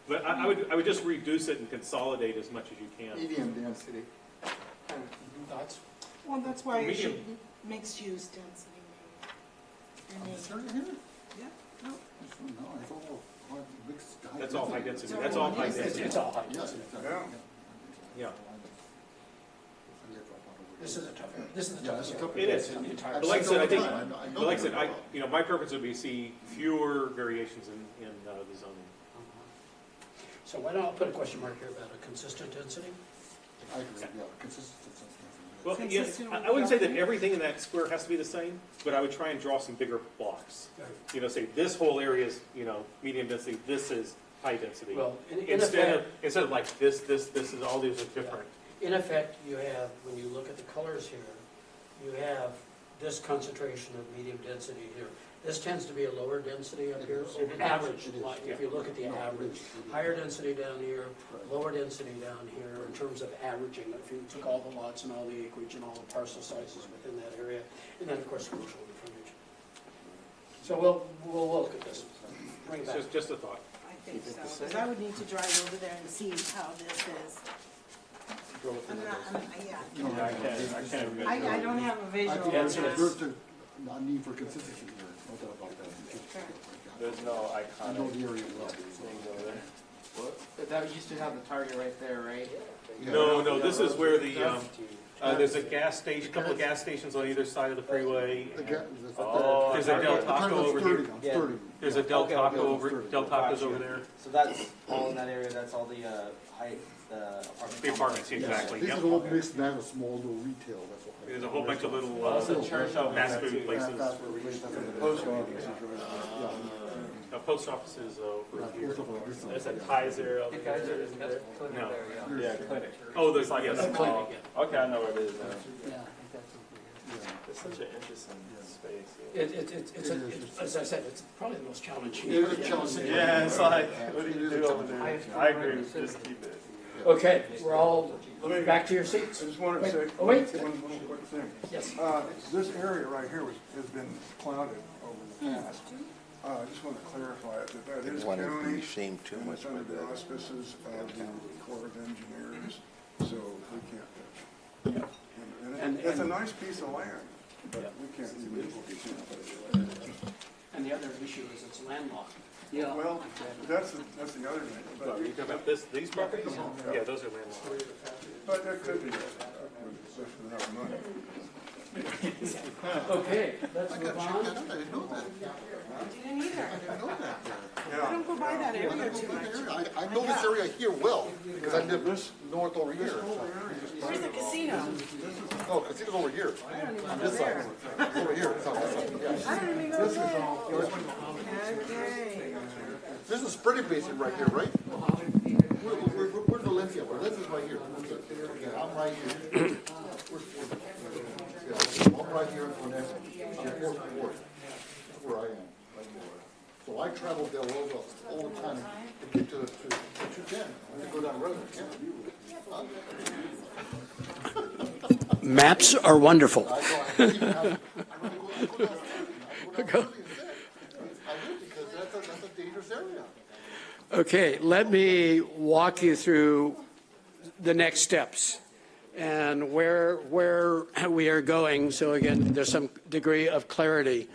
but I would just reduce it and consolidate as much as you can. Medium density. Thoughts? Well, that's why it should Medium. be mixed use density. Yeah, no. No, it's all mixed. That's all high density. That's all high density. It's all high Yes, density. Yeah. Yeah. This is a tough area. This is the Yeah, toughest it's a tough area. It is. in the entire But like I said, I think, I know but like I said, that. my preference would be to see fewer variations in the zoning. So why don't I put a question mark here about a consistent density? I agree, yeah, consistency. Well, Consistent with I wouldn't say that the- everything in that square has to be the same, but I would try and draw some bigger blocks. Say this whole area is, medium density, this is high density. Well, in Instead effect, of like this is, all these are different. in effect, you have, when you look at the colors here, you have this concentration of medium density here. This tends to be a lower density up here, so the average, like, if you look at the average, higher density down here, lower density down here, in terms of averaging, if you took all the lots and all the acreage and all the parcel sizes within that area, and then, of course, commercial frontage. So we'll look at this, bring it It's back. just a thought. I think so, because I would need to drive over there and see how this is. I don't have a I visual. think on there's this. a need for consistency here, no doubt about that. There's no I know iconic the area well. thing over there. But that used to have the Target right there, right? No, this is where the, there's a gas station, couple of gas stations on either side of the freeway. Oh, There's a Del Target. Taco over here. Yeah. There's a Del Okay, Taco okay. over, Del Taco's over there. So that's all in that area, that's all the apartment. The apartments, exactly, These yep. are all mixed, now a small little retail, that's what. There's a whole bunch of little, Also church over fast there, food too. places. Fast food places, that's what the post office is right. Post office is over here. Post office is There's a yeah. Kaiser over Kaiser there. isn't there? No. Yeah, clinic. Oh, there's, Like yes. a small, okay, I know where it is now. Yeah, I think that's something. It's such an interesting space. As I said, it's probably the most challenging. It is challenging. Yeah, it's like, what do you do over there? I agree, just keep it. Okay, we're all back to your seats. I just wanted to say Wait. one quick thing. Yes. This area right here has been clouded over the past. I just want to clarify it, that is Want to county, be shamed too and much it's under by the that. auspices of the Corps of Engineers, so we can't touch it. And it's a nice piece of land, but we can't use it. And the other issue is it's landlocked. Well, that's the other thing. Are But you talking about these properties? Yeah, those are landlocked. But that could be, with enough money. Okay, let's move on. I didn't either. I don't go by that area too much. I know this area here well, because I live north over here. Where's the casino? No, casino's over here. I don't even On go this side. there. It's over here. It's on this side, yeah. I don't even go there. Okay. This is Pretty Basin right here, right? Where's Valencia? Valencia's right here. Okay, I'm right here. I'm right here on that. That's where I am. Right here. So I travel Del Rosa all the time to get to 210, to go down the road. Yeah. Maps are wonderful. I go down the street. I do because that's a dangerous area. Okay, let me walk you through the next steps and where we are going. So again, there's some degree of clarity.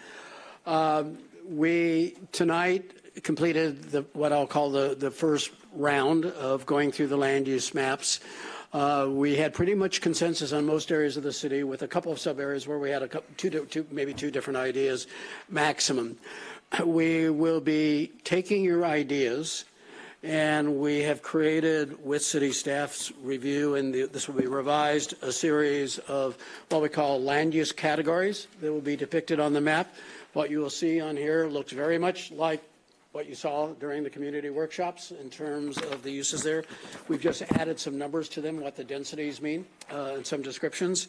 We tonight completed what I'll call the first round of going through the land use maps. We had pretty much consensus on most areas of the city, with a couple of sub areas where we had maybe two different ideas maximum. We will be taking your ideas, and we have created, with city staff's review, and this will be revised, a series of what we call land use categories that will be depicted on the map. What you will see on here looks very much like what you saw during the community workshops in terms of the uses there. We've just added some numbers to them, what the densities mean, and some descriptions.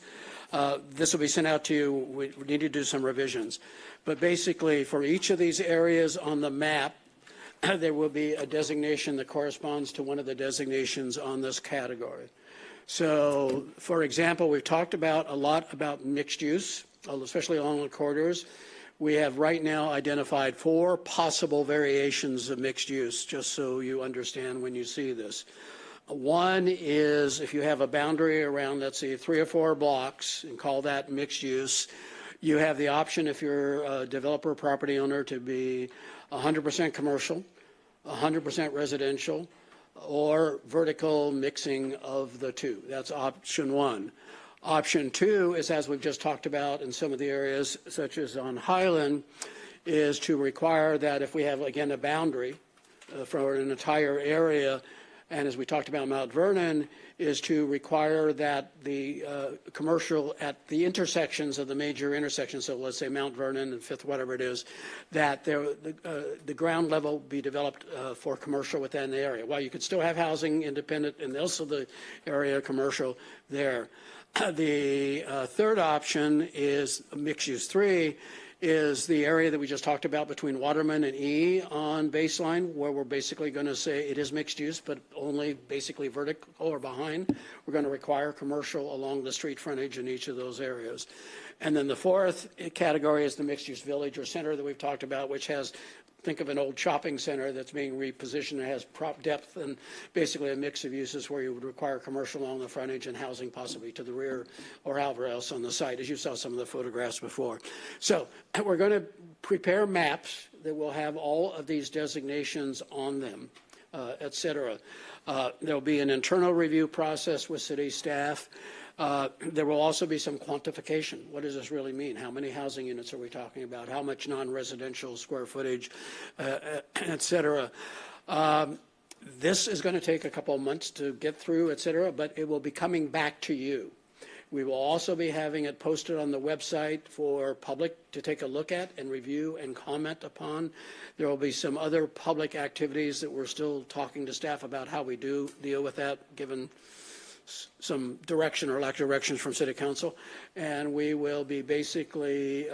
This will be sent out to you. We need to do some revisions. But basically, for each of these areas on the map, there will be a designation that corresponds to one of the designations on this category. So, for example, we've talked a lot about mixed use, especially along the corridors. We have right now identified 4 possible variations of mixed use, just so you understand when you see this. One is if you have a boundary around, let's say, 3 or 4 blocks and call that mixed use, you have the option, if you're a developer property owner, to be 100% commercial, 100% residential, or vertical mixing of the two. That's option 1. Option 2 is, as we've just talked about in some of the areas, such as on Highland, is to require that if we have, again, a boundary for an entire area, and as we talked about Mount Vernon, is to require that the commercial at the intersections of the major intersections, so let's say Mount Vernon and Fifth, whatever it is, that the ground level be developed for commercial within the area. While you could still have housing independent and also the area commercial there. The third option is mixed use 3, is the area that we just talked about between Waterman and E on Baseline, where we're basically going to say it is mixed use, but only basically vertical or behind. We're going to require commercial along the street frontage in each of those areas. And then the fourth category is the mixed use village or center that we've talked about, which has, think of an old shopping center that's being repositioned and has prop depth and basically a mix of uses where you would require commercial along the frontage and housing possibly to the rear or however else on the site, as you saw some of the photographs before. So we're going to prepare maps that will have all of these designations on them, et cetera. There'll be an internal review process with city staff. There will also be some quantification. What does this really mean? How many housing units are we talking about? How much non-residential square footage, et cetera? This is going to take a couple of months to get through, et cetera, but it will be coming back to you. We will also be having it posted on the website for public to take a look at and review and comment upon. There will be some other public activities that we're still talking to staff about how we do deal with that, given some direction or lack of directions from City Council, and we will be basically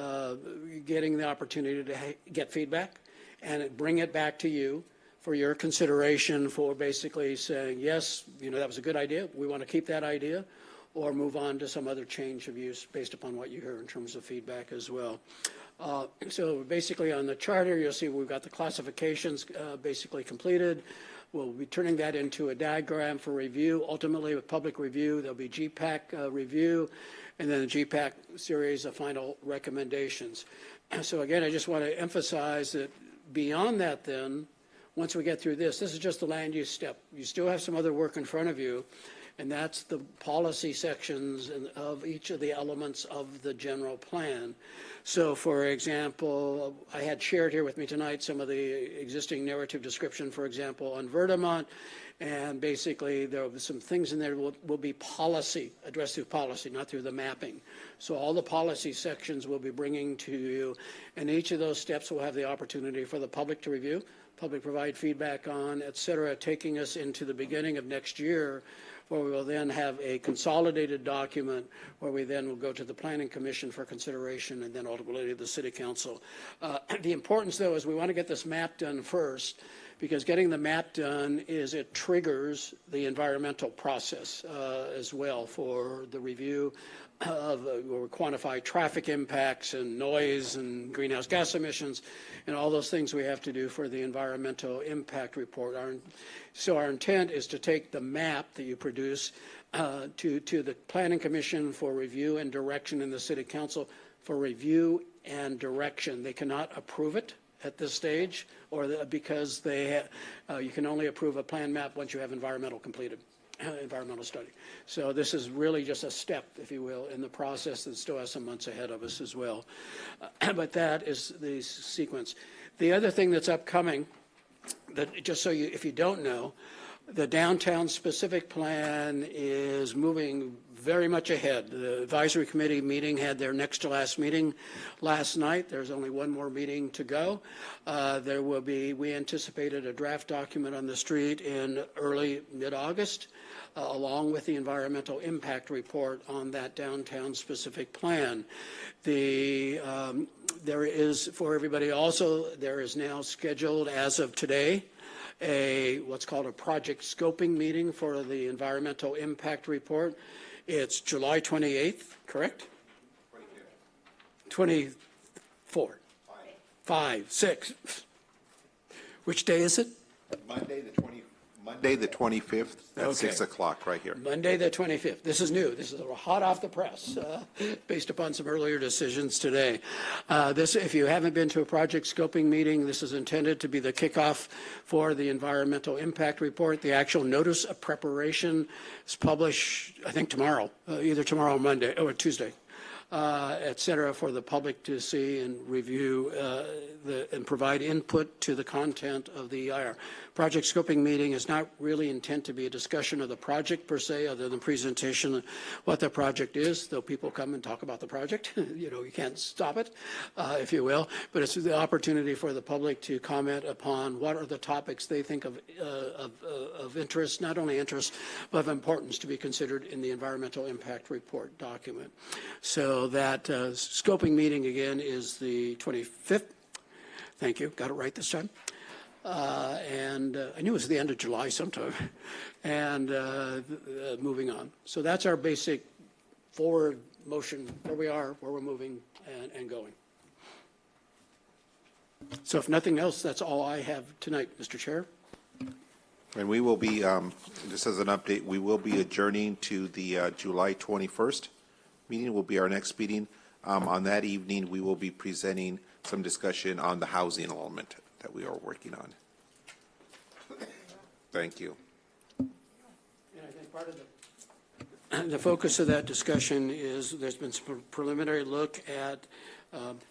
getting the opportunity to get feedback and bring it back to you for your consideration for basically saying, yes, that was a good idea, we want to keep that idea, or move on to some other change of use based upon what you hear in terms of feedback as well. So basically on the charter, you'll see we've got the classifications basically completed. We'll be turning that into a diagram for review. Ultimately, with public review, there'll be GPAC review, and then the GPAC series of final recommendations. So again, I just want to emphasize that beyond that then, once we get through this is just the land use step. You still have some other work in front of you, and that's the policy sections of each of the elements of the general plan. So, for example, I had shared here with me tonight some of the existing narrative description, for example, on Verdamont, and basically there will be some things in there that will be policy, addressed through policy, not through the mapping. So all the policy sections we'll be bringing to you, and each of those steps will have the opportunity for the public to review, public provide feedback on, et cetera, taking us into the beginning of next year, where we will then have a consolidated document where we then will go to the Planning Commission for consideration and then ultimately to the City Council. The importance, though, is we want to get this map done first, because getting the map done is it triggers the environmental process as well for the review of where we quantify traffic impacts and noise and greenhouse gas emissions and all those things we have to do for the environmental impact report. So our intent is to take the map that you produce to the Planning Commission for review and direction in the City Council for review and direction. They cannot approve it at this stage, or because you can only approve a plan map once you have environmental study. So this is really just a step, if you will, in the process that still has some months ahead of us as well. But that is the sequence. The other thing that's upcoming, that just so you, if you don't know, the downtown specific plan is moving very much ahead. The advisory committee meeting had their next to last meeting last night. There's only one more meeting to go. There will be, we anticipated a draft document on the street in early mid-August, along with the environmental impact report on that downtown specific plan. There is, for everybody also, there is now scheduled as of today, what's called a project scoping meeting for the environmental impact report. It's July 28th, correct? 24. 5, 6. Which day is it? Monday the 25th at Okay. 6 o'clock right here. Monday, the 25th. This is new. This is hot off the press, based upon some earlier decisions today. If you haven't been to a project scoping meeting, this is intended to be the kickoff for the environmental impact report. The actual notice of preparation is published, I think, tomorrow, either tomorrow or Monday or Tuesday. Et cetera, for the public to see and review and provide input to the content of the EIR. Project scoping meeting is not really intent to be a discussion of the project per se, other than presentation of what the project is, though people come and talk about the project. You can't stop it, if you will. But it's the opportunity for the public to comment upon what are the topics they think of interest, not only interest, but of importance to be considered in the environmental impact report document. So that scoping meeting, again, is the 25th. Thank you. Got it right this time. And I knew it was the end of July sometime. And moving on. So that's our basic forward motion, where we are, where we're moving, and going. So if nothing else, that's all I have tonight, Mr. Chair. And we will be, just as an update, we will be adjourning to the July 21st meeting will be our next meeting. On that evening, we will be presenting some discussion on the housing element that we are working on. Thank you. And I think part of the focus of that discussion is there's been some preliminary look at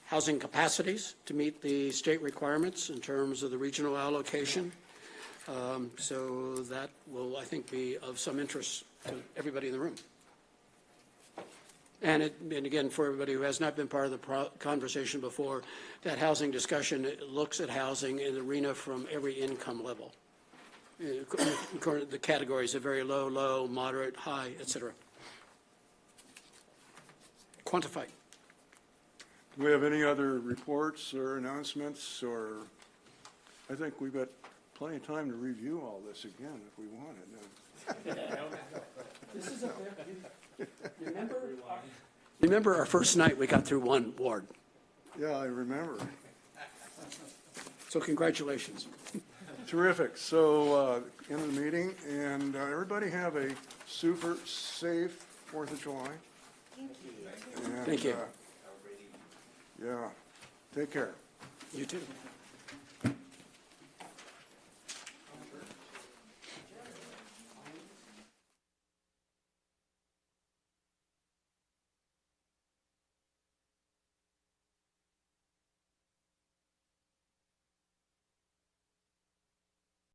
housing capacities to meet the state requirements in terms of the regional allocation. So that will, I think, be of some interest to everybody in the room. And again, for everybody who has not been part of the conversation before, that housing discussion looks at housing in the arena from every income level. The categories are very low, low, moderate, high, et cetera. Quantified. Do we have any other reports or announcements, or I think we've got plenty of time to review all this again if we wanted. This is remember our first night we got through one ward. Yeah, I remember. So congratulations. Terrific. So end of the meeting, and everybody have a super safe 4th of July. Thank you. And, Thank you. Yeah. Take care. You too.